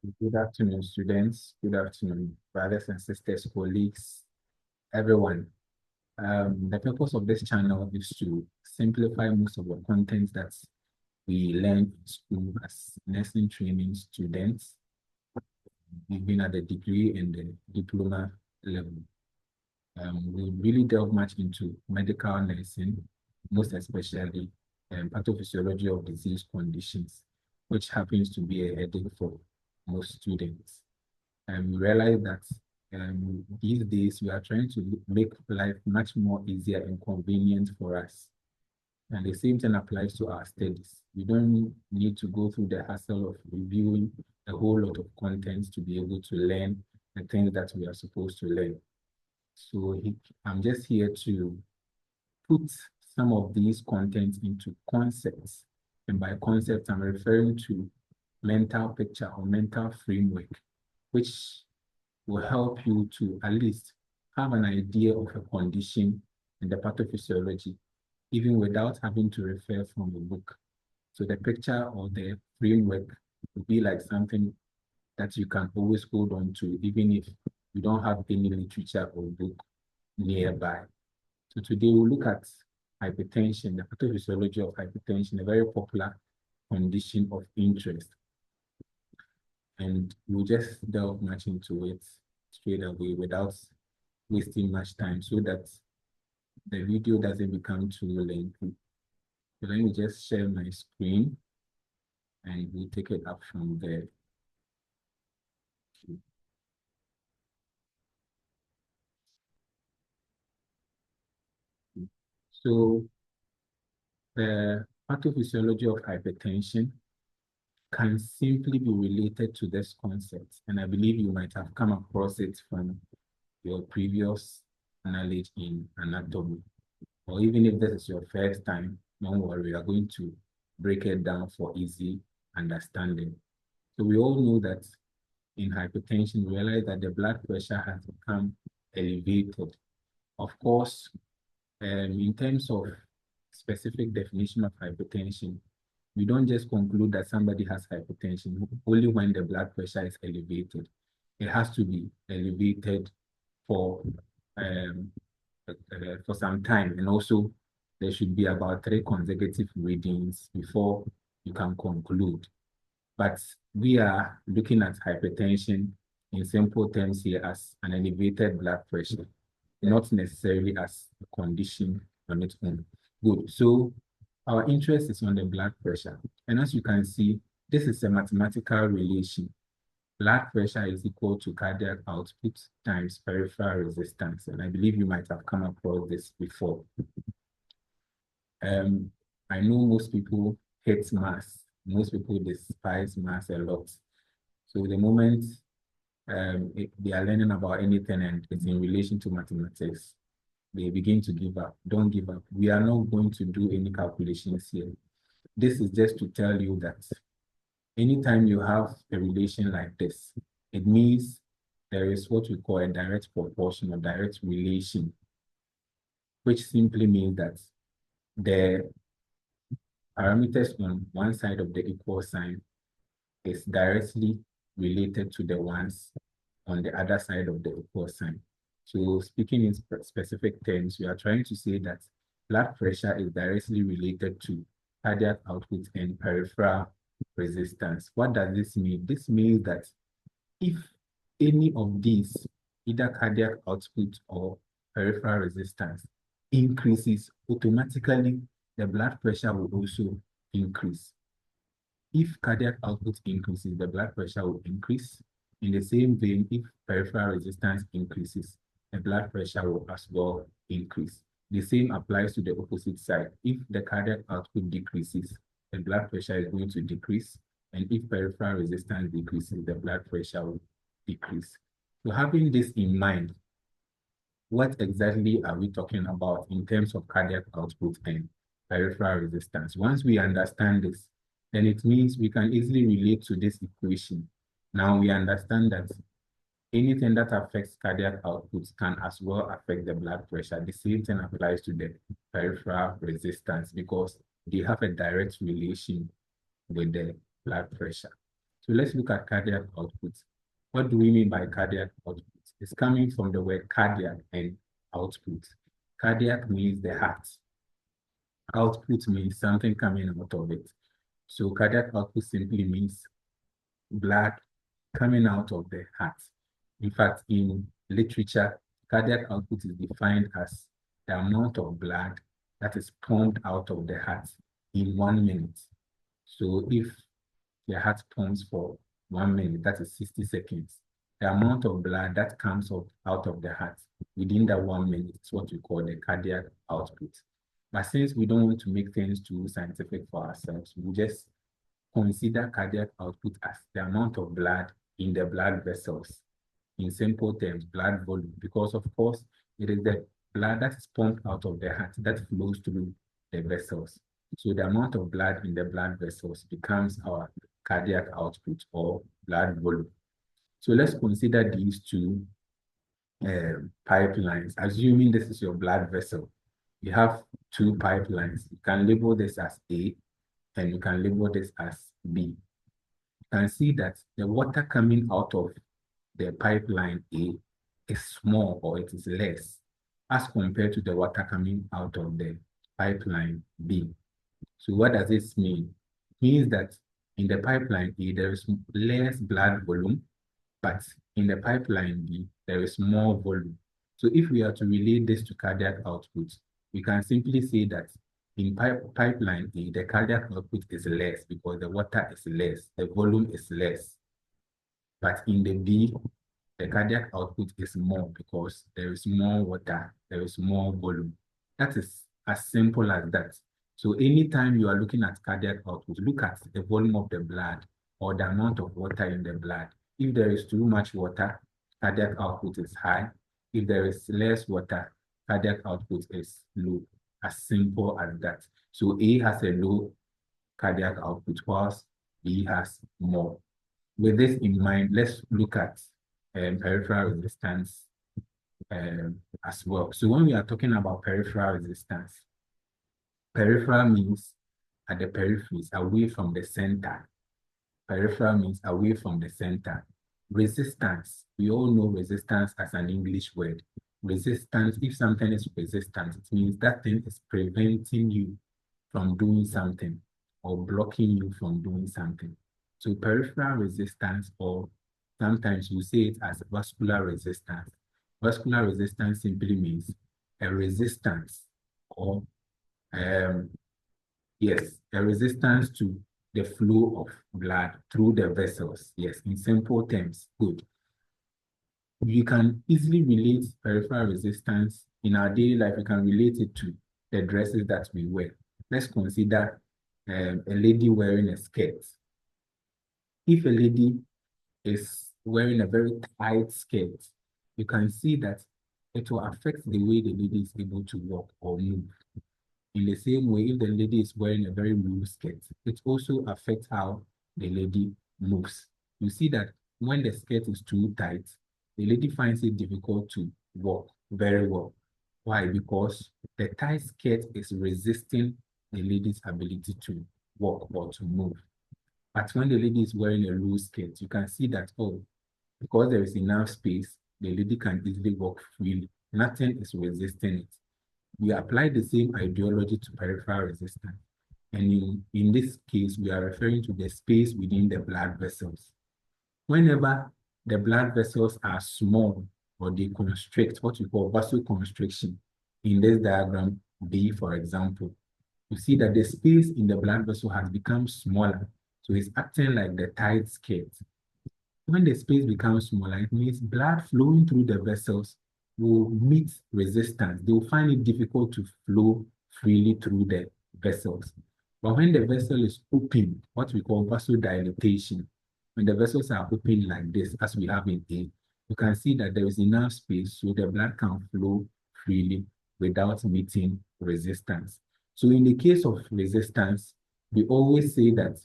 Good afternoon, students. Good afternoon, brothers and sisters, colleagues, everyone. The purpose of this channel is to simplify most of the content that we learn in school as nursing training students, even at the degree and the diploma level. We really delve much into medical nursing, most especially pathophysiology of disease conditions, which happens to be a headache for most students. And we realize that these days we are trying to make life much more easier and convenient for us. And the same thing applies to our studies. We don't need to go through the hassle of reviewing a whole lot of contents to be able to learn the things that we are supposed to learn. So I'm just here to put some of these contents into concepts. And by concepts, I'm referring to mental picture or mental framework, which will help you to at least have an idea of a condition and the pathophysiology, even without having to refer from a book. So the picture or the framework will be like something that you can always hold on to, even if you don't have any literature or book nearby. So today we'll look at hypertension, the pathophysiology of hypertension, a very popular condition of interest. And we'll just delve much into it straight away without wasting much time so that the video doesn't become too lengthy. So let me just share my screen and we'll take it up from there. So the pathophysiology of hypertension can simply be related to this concept. And I believe you might have come across it from your previous knowledge in anatomy. Or even if this is your first time, don't worry, we are going to break it down for easy understanding. So we all know that in hypertension, we realize that the blood pressure has become elevated. Of course, in terms of specific definition of hypertension, we don't just conclude that somebody has hypertension only when the blood pressure is elevated. It has to be elevated for some time, and also there should be about 3 consecutive readings before you can conclude. But we are looking at hypertension in simple terms here as an elevated blood pressure, not necessarily as a condition on its own. Good. So our interest is on the blood pressure. And as you can see, this is a mathematical relation. Blood pressure is equal to cardiac output times peripheral resistance. And I believe you might have come across this before. I know most people hate math. Most people despise math a lot. So the moment they are learning about anything and it's in relation to mathematics, they begin to give up. Don't give up. We are not going to do any calculations here. This is just to tell you that anytime you have a relation like this, it means there is what we call a direct proportion or direct relation, which simply means that the parameters on one side of the equal sign is directly related to the ones on the other side of the equal sign. So speaking in specific terms, we are trying to say that blood pressure is directly related to cardiac output and peripheral resistance. What does this mean? This means that if any of these, either cardiac output or peripheral resistance, increases, automatically the blood pressure will also increase. If cardiac output increases, the blood pressure will increase. In the same vein, if peripheral resistance increases, the blood pressure will as well increase. The same applies to the opposite side. If the cardiac output decreases, the blood pressure is going to decrease. And if peripheral resistance decreases, the blood pressure will decrease. So having this in mind, what exactly are we talking about in terms of cardiac output and peripheral resistance? Once we understand this, then it means we can easily relate to this equation. Now we understand that anything that affects cardiac output can as well affect the blood pressure. The same thing applies to the peripheral resistance because they have a direct relation with the blood pressure. So let's look at cardiac output. What do we mean by cardiac output? It's coming from the word cardiac and output. Cardiac means the heart. Output means something coming out of it. So cardiac output simply means blood coming out of the heart. In fact, in literature, cardiac output is defined as the amount of blood that is pumped out of the heart in 1 minute. So if the heart pumps for 1 minute, that is 60 seconds. The amount of blood that comes out of the heart within that 1 minute is what we call the cardiac output. But since we don't want to make things too scientific for ourselves, we just consider cardiac output as the amount of blood in the blood vessels. In simple terms, blood volume, because of course, it is the blood that is pumped out of the heart that flows through the vessels. So the amount of blood in the blood vessels becomes our cardiac output or blood volume. So let's consider these two pipelines. Assuming this is your blood vessel, you have two pipelines. You can label this as A and you can label this as B. You can see that the water coming out of the pipeline A is small, or it is less as compared to the water coming out of the pipeline B. So what does this mean? It means that in the pipeline A, there is less blood volume, but in the pipeline B, there is more volume. So if we are to relate this to cardiac output, we can simply say that in pipeline A, the cardiac output is less because the water is less, the volume is less. But in the B, the cardiac output is more because there is more water, there is more volume. That is as simple as that. So anytime you are looking at cardiac output, look at the volume of the blood or the amount of water in the blood. If there is too much water, cardiac output is high. If there is less water, cardiac output is low. As simple as that. So A has a low cardiac output, whilst B has more. With this in mind, let's look at peripheral resistance as well. So when we are talking about peripheral resistance, peripheral means at the peripheries, away from the center. Peripheral means away from the center. Resistance, we all know resistance as an English word. Resistance, if something is resistant, it means that thing is preventing you from doing something or blocking you from doing something. So peripheral resistance, or sometimes you say it as vascular resistance. Vascular resistance simply means a resistance or yes, a resistance to the flow of blood through the vessels. Yes, in simple terms, good. You can easily relate peripheral resistance in our daily life. You can relate it to the dresses that we wear. Let's consider a lady wearing a skirt. If a lady is wearing a very tight skirt, you can see that it will affect the way the lady is able to walk or move. In the same way, if the lady is wearing a very loose skirt, it also affects how the lady moves. You see that when the skirt is too tight, the lady finds it difficult to walk very well. Why? Because the tight skirt is resisting the lady's ability to walk or to move. But when the lady is wearing a loose skirt, you can see that, oh, because there is enough space, the lady can easily walk freely. Nothing is resisting it. We apply the same ideology to peripheral resistance. And in this case, we are referring to the space within the blood vessels. Whenever the blood vessels are small or they constrict, what we call vasoconstriction, in this diagram B, for example, you see that the space in the blood vessel has become smaller. So it's acting like the tight skirt. When the space becomes smaller, it means blood flowing through the vessels will meet resistance. They will find it difficult to flow freely through the vessels. But when the vessel is open, what we call vasodilatation, when the vessels are open like this, as we have in A, you can see that there is enough space so the blood can flow freely without meeting resistance. So in the case of resistance, we always say that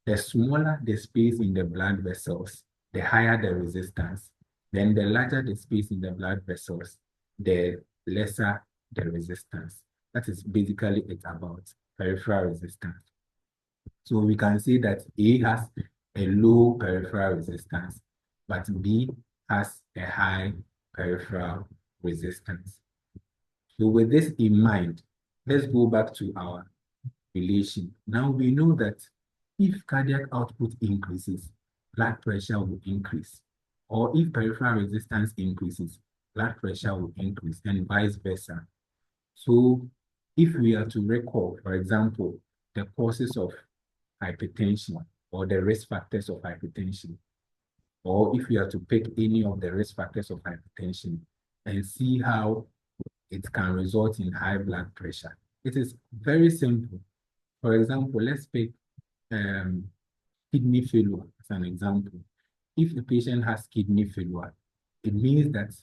the smaller the space in the blood vessels, the higher the resistance. Then the larger the space in the blood vessels, the lesser the resistance. That is basically it about peripheral resistance. So we can say that A has a low peripheral resistance, but B has a high peripheral resistance. So with this in mind, let's go back to our relation. Now we know that if cardiac output increases, blood pressure will increase. Or if peripheral resistance increases, blood pressure will increase, and vice versa. So if we are to recall, for example, the causes of hypertension or the risk factors of hypertension, or if we are to pick any of the risk factors of hypertension and see how it can result in high blood pressure. It is very simple. For example, let's pick kidney failure as an example. If a patient has kidney failure, it means that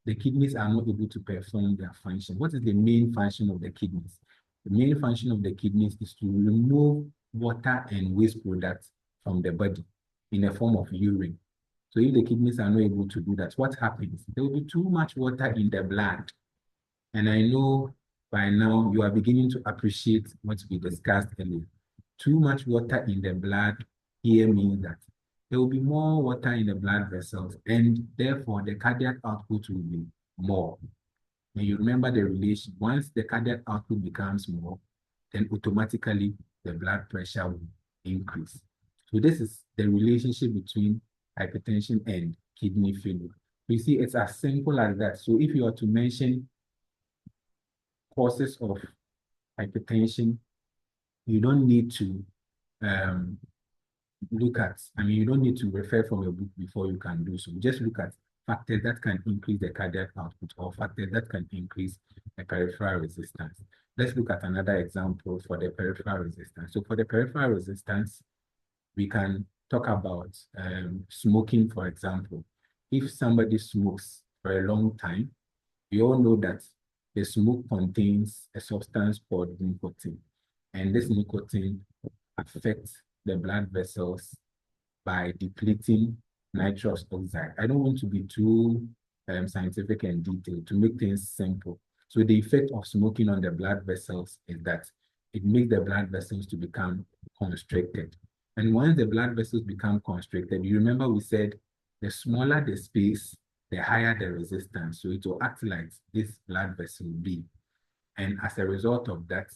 the kidneys are not able to perform their function. What is the main function of the kidneys? The main function of the kidneys is to remove water and waste products from the body in the form of urine. So if the kidneys are not able to do that, what happens? There will be too much water in the blood. And I know by now you are beginning to appreciate what we discussed earlier. Too much water in the blood here means that there will be more water in the blood vessels, and therefore the cardiac output will be more. And you remember the relation. Once the cardiac output becomes more, then automatically the blood pressure will increase. So this is the relationship between hypertension and kidney failure. You see, it's as simple as that. So if you are to mention causes of hypertension, you don't need to you don't need to refer from a book before you can do so. Just look at factors that can increase the cardiac output or factors that can increase the peripheral resistance. Let's look at another example for the peripheral resistance. So for the peripheral resistance, we can talk about smoking, for example. If somebody smokes for a long time, we all know that the smoke contains a substance called nicotine, and this nicotine affects the blood vessels by depleting nitrous oxide. I don't want to be too scientific and detailed to make things simple. So the effect of smoking on the blood vessels is that it makes the blood vessels to become constricted. And once the blood vessels become constricted, you remember we said the smaller the space, the higher the resistance. So it will act like this blood vessel B. And as a result of that,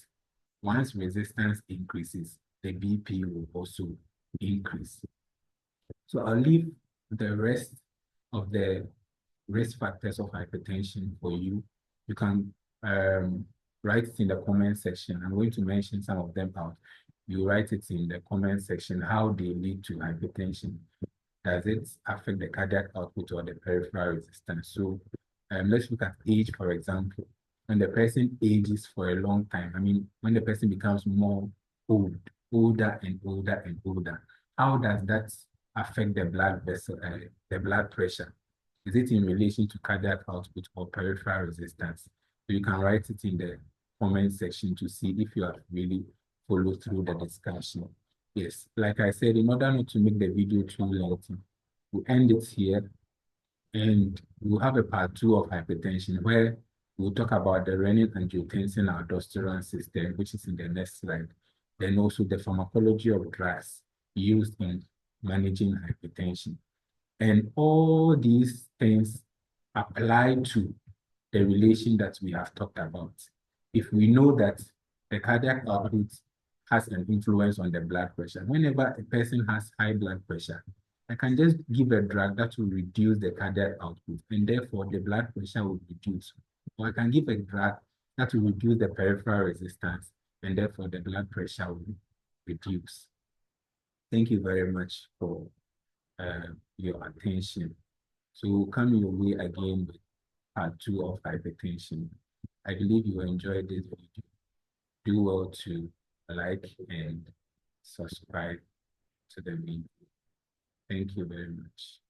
once resistance increases, the BP will also increase. So I'll leave the rest of the risk factors of hypertension for you. You can write it in the comment section. I'm going to mention some of them out. You write it in the comment section how they lead to hypertension. Does it affect the cardiac output or the peripheral resistance? So let's look at age, for example. When the person ages for a long time, when the person becomes more older and older and older, how does that affect the blood vessel, the blood pressure? Is it in relation to cardiac output or peripheral resistance? So you can write it in the comment section to see if you have really followed through the discussion. Yes, like I said, in order not to make the video too lengthy, we'll end it here, and we'll have a part 2 of hypertension where we'll talk about the renin-angiotensin-aldosterone system, which is in the next slide. Then also the pharmacology of drugs used in managing hypertension. And all these things apply to the relation that we have talked about. If we know that the cardiac output has an influence on the blood pressure, whenever a person has high blood pressure, I can just give a drug that will reduce the cardiac output, and therefore the blood pressure will reduce. Or I can give a drug that will reduce the peripheral resistance, and therefore the blood pressure will reduce. Thank you very much for your attention. So we'll come your way again with part 2 of hypertension. I believe you enjoyed this video. Do well to like and subscribe to the video. Thank you very much.